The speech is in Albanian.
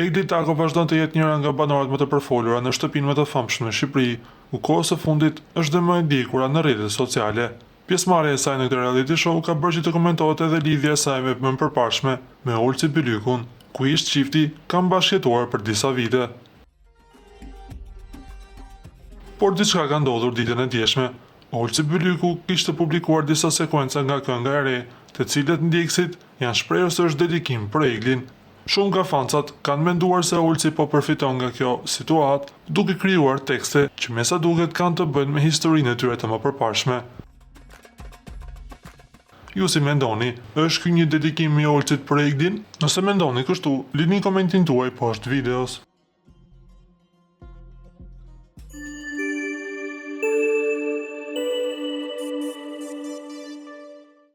Egli Tako vazhdon të jetë njëra nga banorët më të përfolura në shtëpinë më të famshme në Shqipëri, ku kohës së fundit është dhe më e ndjekura në rrjetet sociale. Pjesëmarrja e saj në këtë reality show ka bërë që të komentohet edhe lidhja e saj me më përparshme me Olci Bylykun, ku ish çifti kanë bashkëjetuar për disa vite. Por diçka ka ndodhur ditën e djeshme. Olci Bylyku kishte publikuar disa sekuenca nga kënga e re, të cilët ndjekësit janë shprehur se është dedikim për Eglin. Shumë nga fancat kanë menduar se Olci po përfiton nga kjo situatë, duke krijuar tekste që me sa duket kanë të bëjnë me historinë e tyre të mëparshme. Ju si mendoni, është ky një dedikim i Olcit për Eglin? Nëse mendoni kështu, lini komentin tuaj poshtë videos.